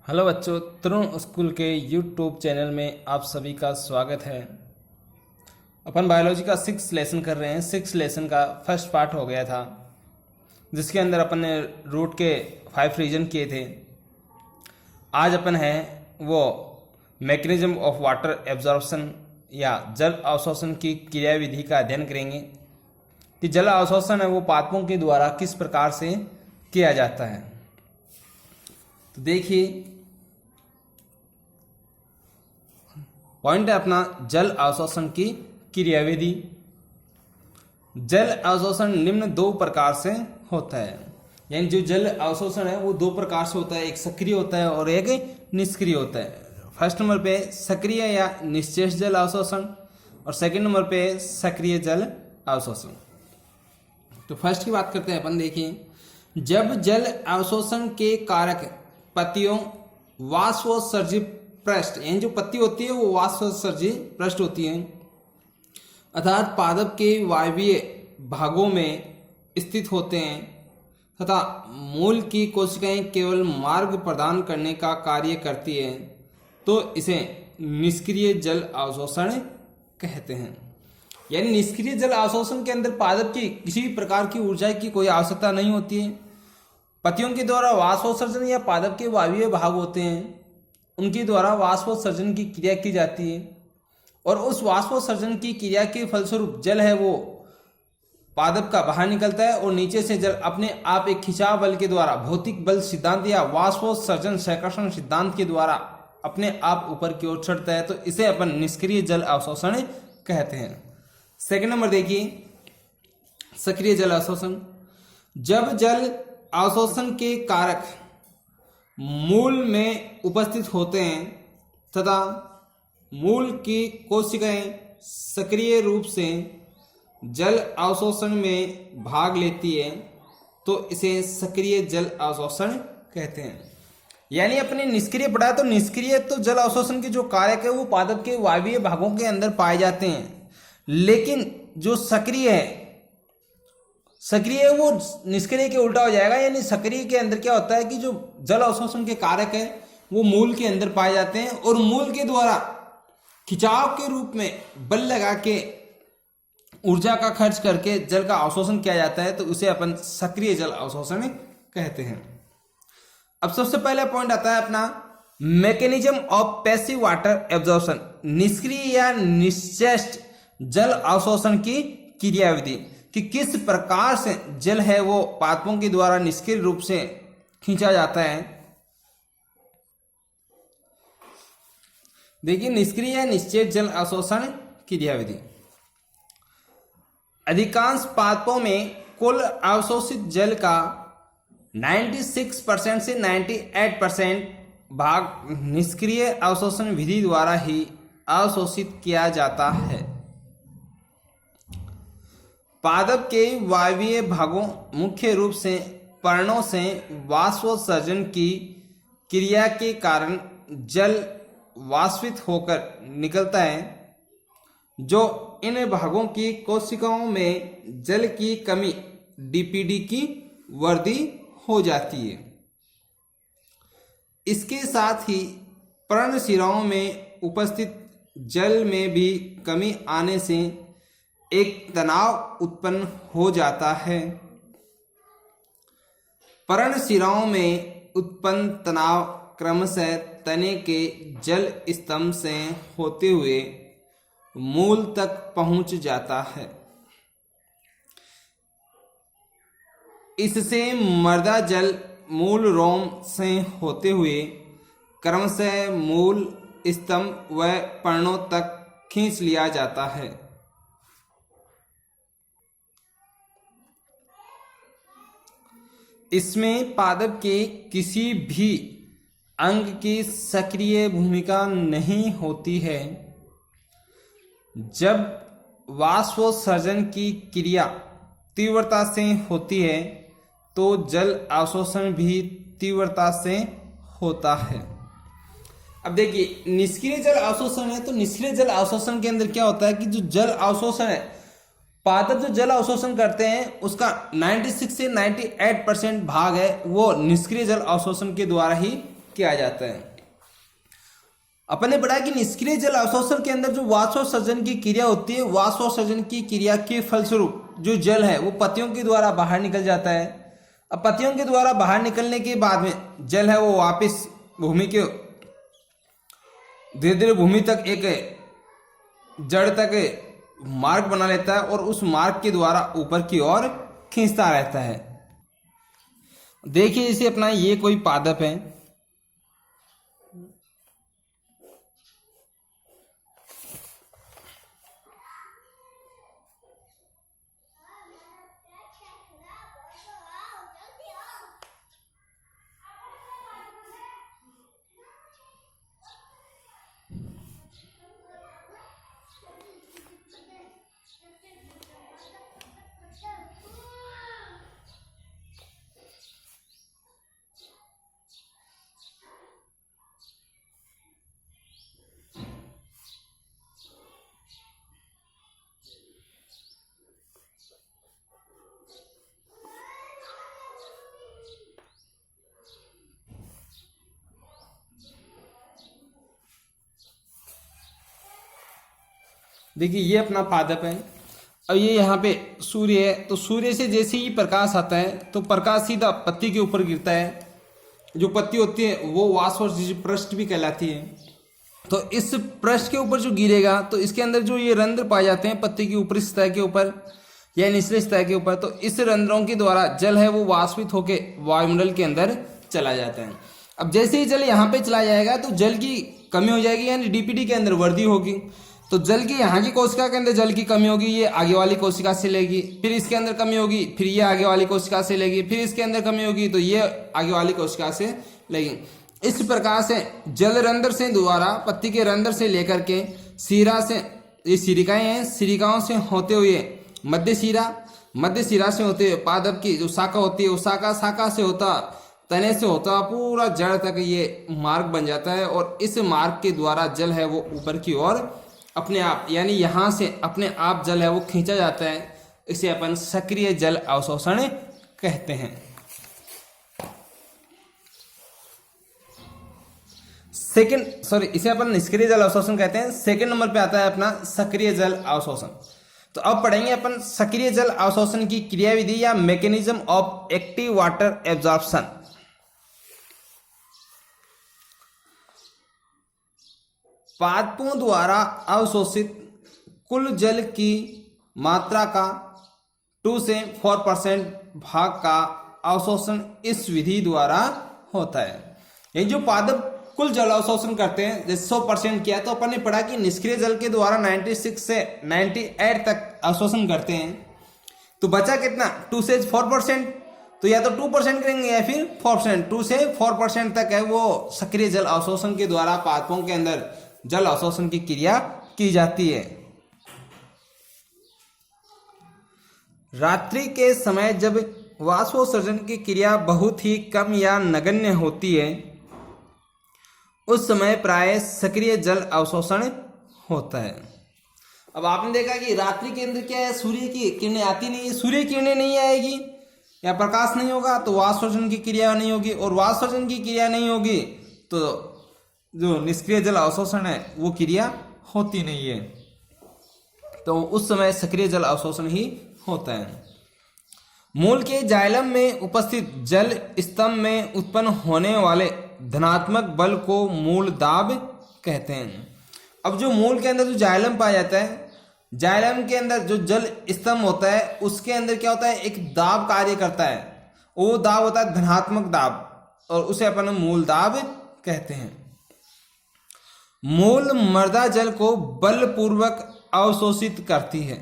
Hello बच्चों, तरुण school के YouTube channel में आप सभी का स्वागत है। अपन बायोलॉजी का 6 लेसन कर रहे हैं। 6 लेसन का फर्स्ट पार्ट हो गया था, जिसके अंदर अपन ने रूट के 5 रीजन किए थे। आज अपन है वो मैकेनिज्म ऑफ वाटर एब्जॉर्प्शन या जल अवशोषण की क्रियाविधि का अध्ययन करेंगे कि जल अवशोषण है वो पादपों के द्वारा किस प्रकार से किया जाता है। तो देखिए, पॉइंट है अपना जल अवशोषण की क्रियाविधि। जल अवशोषण निम्न 2 प्रकार से होता है, यानी जो जल अवशोषण है वो 2 प्रकार से होता है, एक सक्रिय होता है और एक निष्क्रिय होता है। फर्स्ट नंबर पे सक्रिय या निश्चेष जल अवशोषण और सेकंड नंबर पे सक्रिय जल अवशोषण। तो फर्स्ट की बात करते हैं अपन। देखिए, जब जल अवशोषण के कारक पत्तियों वाष्पोत्सर्जित पृष्ठ, यानी जो पत्ती होती है वो वाष्पोत्सर्जित पृष्ठ होती है, अर्थात पादप के वायवीय भागों में स्थित होते हैं तथा मूल की कोशिकाएं केवल मार्ग प्रदान करने का कार्य करती है, तो इसे निष्क्रिय जल अवशोषण कहते हैं। यानी निष्क्रिय जल अवशोषण के अंदर पादप की किसी भी प्रकार की ऊर्जा की कोई आवश्यकता नहीं होती है। पत्तियों के द्वारा वाष्पोत्सर्जन या पादप के वायवीय भाग होते हैं, उनके द्वारा वाष्पोत्सर्जन की क्रिया की जाती है और उस वाष्पोत्सर्जन की क्रिया के फलस्वरूप जल है वो पादप का बाहर निकलता है और नीचे से जल अपने आप एक खिंचाव बल के द्वारा, भौतिक बल सिद्धांत या वाष्पोत्सर्जन संकर्षण सिद्धांत के द्वारा अपने आप ऊपर की ओर चढ़ता है, तो इसे अपन निष्क्रिय जल अवशोषण कहते हैं। सेकंड नंबर देखिए, सक्रिय जल अवशोषण। जब जल अवशोषण के कारक मूल में उपस्थित होते हैं तथा मूल की कोशिकाएं सक्रिय रूप से जल अवशोषण में भाग लेती है, तो इसे सक्रिय जल अवशोषण कहते हैं। यानी अपने निष्क्रिय पढ़ा, तो निष्क्रिय तो जल अवशोषण के जो कारक है वो पादप के वायवीय भागों के अंदर पाए जाते हैं, लेकिन जो सक्रिय है, सक्रिय वो निष्क्रिय के उल्टा हो जाएगा। यानी सक्रिय के अंदर क्या होता है कि जो जल अवशोषण के कारक है वो मूल के अंदर पाए जाते हैं और मूल के द्वारा खिंचाव के रूप में बल लगा के ऊर्जा का खर्च करके जल का अवशोषण किया जाता है, तो उसे अपन सक्रिय जल अवशोषण कहते हैं। अब सबसे पहला पॉइंट आता है अपना mechanism of passive water absorption, निष्क्रिय या निश्चेष्ट जल अवशोषण की क्रियाविधि, कि किस प्रकार से जल है वो पादपों के द्वारा निष्क्रिय रूप से खींचा जाता है। देखिए, निष्क्रिय या निश्चेष जल अवशोषण क्रियाविधि। अधिकांश पादपों में कुल अवशोषित जल का 96% से 98% भाग निष्क्रिय अवशोषण विधि द्वारा ही अवशोषित किया जाता है। पादप के वायवीय भागों, मुख्य रूप से पर्णों से वाष्पोत्सर्जन की क्रिया के कारण जल वाष्पित होकर निकलता है, जो इन भागों की कोशिकाओं में जल की कमी डीपीडी की वृद्धि हो जाती है। इसके साथ ही पर्णशिराओं में उपस्थित जल में भी कमी आने से एक तनाव उत्पन्न हो जाता है। पर्णशिराओं में उत्पन्न तनाव क्रमशः तने के जल स्तंभ से होते हुए मूल तक पहुंच जाता है। इससे मृदा जल मूल रोम से होते हुए क्रमशः मूल स्तंभ व पर्णों तक खींच लिया जाता है। इसमें पादप के किसी भी अंग की सक्रिय भूमिका नहीं होती है। जब वाष्पोत्सर्जन की क्रिया तीव्रता से होती है, तो जल अवशोषण भी तीव्रता से होता है। अब देखिए, निष्क्रिय जल अवशोषण है, तो निष्क्रिय जल अवशोषण के अंदर क्या होता है कि जो जल अवशोषण है, पादप जो जल अवशोषण करते हैं उसका 96 से 98% भाग है वो निष्क्रिय जल अवशोषण के द्वारा ही किया जाता है। अपन ने पढ़ा कि निष्क्रिय जल अवशोषण के अंदर जो वाष्पोत्सर्जन की क्रिया होती है, वाष्पोत्सर्जन की क्रिया के फलस्वरूप जो जल है वो पत्तियों के द्वारा बाहर निकल जाता है। अब पत्तियों के द्वारा बाहर निकलने के बाद में जल है वो वापस भूमि के धीरे धीरे भूमि तक एक जड़ तक मार्ग बना लेता है और उस मार्ग के द्वारा ऊपर की ओर खींचता रहता है। देखिए इसे अपना ये कोई पादप है, देखिए ये अपना पादप है। अब ये यहाँ पे सूर्य है, तो सूर्य से जैसे ही प्रकाश आता है तो प्रकाश सीधा पत्ती के ऊपर गिरता है। जो पत्ती होती है वो वाष्प पृष्ठ भी कहलाती है। तो इस पृष्ठ के ऊपर जो गिरेगा तो इसके अंदर जो ये रंध्र पाए जाते हैं पत्ती की ऊपरी सतह के ऊपर या निचली सतह के ऊपर, तो इस रंध्रों के द्वारा जल है वो वाष्पित होकर वायुमंडल के अंदर चला जाता है। अब जैसे ही जल यहाँ पे चला जाएगा तो जल की कमी हो जाएगी, यानी डीपीटी के अंदर वृद्धि होगी। तो जल की यहाँ की कोशिका के अंदर जल की कमी होगी, ये आगे वाली कोशिका से लेगी, फिर इसके अंदर कमी होगी, फिर ये आगे वाली कोशिका से लेगी, फिर इसके अंदर कमी होगी तो ये आगे वाली कोशिका से लेगी। इस प्रकार से जल रंध्र से द्वारा पत्ती के रंध्र से लेकर के सीरा से, ये सिरिकाएं हैं, सिरिकाओं से होते हुए मध्य शिरा से होते हुए पादप की जो शाखा होती है, वो शाखा से होता, तने से होता पूरा जड़ तक ये मार्ग बन जाता है। और इस मार्ग के द्वारा जल है वो ऊपर की ओर अपने आप, यानी यहाँ से अपने आप जल है वो खींचा जाता है। इसे अपन सक्रिय जल अवशोषण कहते हैं। इसे अपन निष्क्रिय जल अवशोषण कहते हैं। सेकंड नंबर पे आता है अपना सक्रिय जल अवशोषण। तो अब पढ़ेंगे अपन सक्रिय जल अवशोषण की क्रियाविधि या mechanism of active water absorption. पादपों द्वारा अवशोषित कुल जल की मात्रा का 2 से 4% भाग का अवशोषण इस विधि द्वारा होता है। ये जो पादप कुल जल अवशोषण करते हैं, जैसे 100% किया तो अपन ने पढ़ा कि निष्क्रिय जल के द्वारा 96 से 98 तक अवशोषण करते हैं। तो बचा कितना, 2 से 4%। तो या तो 2% करेंगे या फिर 4%। 2 से 4% तक है वो सक्रिय जल अवशोषण के द्वारा पादपों के अंदर जल अवशोषण की क्रिया की जाती है। रात्रि के समय जब वाष्पोत्सर्जन की क्रिया बहुत ही कम या नगण्य होती है, उस समय प्राय सक्रिय जल अवशोषण होता है। अब आपने देखा कि रात्रि के अंदर क्या है, सूर्य की किरणें आती नहीं है, सूर्य किरणें नहीं आएगी या प्रकाश नहीं होगा तो वाष्पोत्सर्जन की क्रिया नहीं होगी, और वाष्पोत्सर्जन की क्रिया नहीं होगी तो जो निष्क्रिय जल अवशोषण है वो क्रिया होती नहीं है। तो उस समय सक्रिय जल अवशोषण ही होता है। मूल के जाइलम में उपस्थित जल स्तंभ में उत्पन्न होने वाले धनात्मक बल को मूल दाब कहते हैं। अब जो मूल के अंदर जो जाइलम पाया जाता है, जाइलम के अंदर जो जल स्तंभ होता है उसके अंदर क्या होता है, एक दाब कार्य करता है। वो दाब होता है धनात्मक दाब, और उसे अपन मूल दाब कहते हैं। मूल मृदा जल को बलपूर्वक अवशोषित करती है,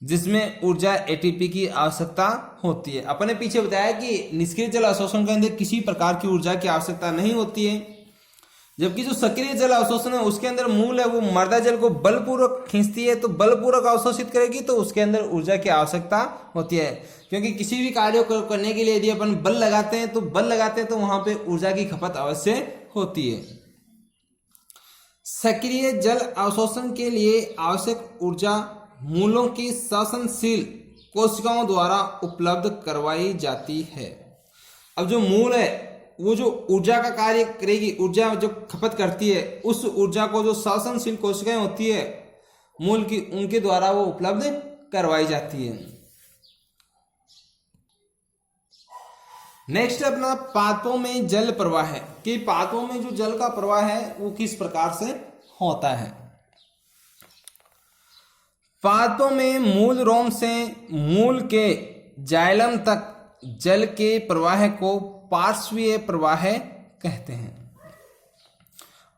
जिसमें ऊर्जा एटीपी की आवश्यकता होती है। अपने पीछे बताया कि निष्क्रिय जल अवशोषण के अंदर किसी प्रकार की ऊर्जा की आवश्यकता नहीं होती है, जबकि जो सक्रिय जल अवशोषण है उसके अंदर मूल है वो मृदा जल को बलपूर्वक खींचती है। तो बलपूर्वक अवशोषित करेगी तो उसके अंदर ऊर्जा की आवश्यकता होती है, क्योंकि किसी भी कार्य को करने के लिए यदि अपन बल लगाते हैं तो वहां पे ऊर्जा की खपत अवश्य होती है। सक्रिय जल अवशोषण के लिए आवश्यक ऊर्जा मूलों की श्वसनशील कोशिकाओं द्वारा उपलब्ध करवाई जाती है। अब जो मूल है वो जो ऊर्जा का कार्य करेगी, ऊर्जा जो खपत करती है, उस ऊर्जा को जो श्वसनशील कोशिकाएं होती है मूल की, उनके द्वारा वो उपलब्ध करवाई जाती है। नेक्स्ट अपना पादपों में जल प्रवाह है कि पादपों में जो जल का प्रवाह है वो किस प्रकार से होता है। पादपों में मूल रोम से मूल के जाइलम तक जल के प्रवाह को पार्श्वीय प्रवाह कहते हैं।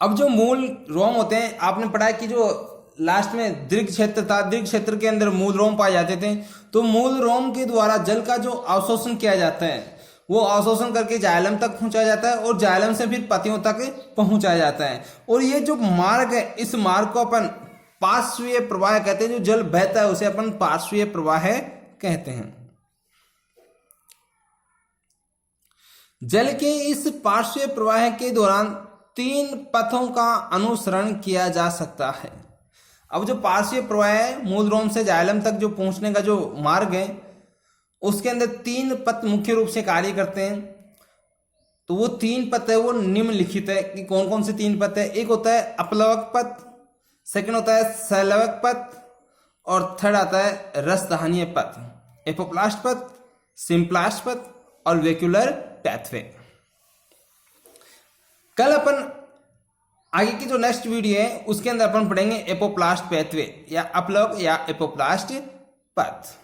अब जो मूल रोम होते हैं, आपने पढ़ा है कि जो लास्ट में दीर्घ क्षेत्र था, दीर्घ क्षेत्र के अंदर मूल रोम पाए जाते थे। तो मूल रोम के द्वारा जल का जो अवशोषण किया जाता है वो अवशोषण करके जाइलम तक पहुंचाया जाता है और जाइलम से फिर पत्तियों तक पहुंचाया जाता है। और ये जो मार्ग है, इस मार्ग को अपन पार्श्वीय प्रवाह कहते हैं। जो जल बहता है उसे अपन पार्श्वीय प्रवाह कहते हैं। जल के इस पार्श्वीय प्रवाह के दौरान 3 पथों का अनुसरण किया जा सकता है। अब जो पार्श्वीय प्रवाह है, मूल रोम से जाइलम तक जो पहुंचने का जो मार्ग है, उसके अंदर 3 पथ मुख्य रूप से कार्य करते हैं। तो वो 3 पथ है वो निम्नलिखित है कि कौन कौन से 3 पथ है। एक होता है अपलवक पथ, सेकंड होता है सलवक पथ और थर्ड आता है रसदाहनीय पथ, एपोप्लास्ट पथ, सिम्प्लास्ट पथ और वेक्यूलर पैथवे। कल अपन आगे की जो नेक्स्ट वीडियो है उसके अंदर अपन पढ़ेंगे एपोप्लास्ट पैथवे या अपलवक या एपोप्लास्ट पथ।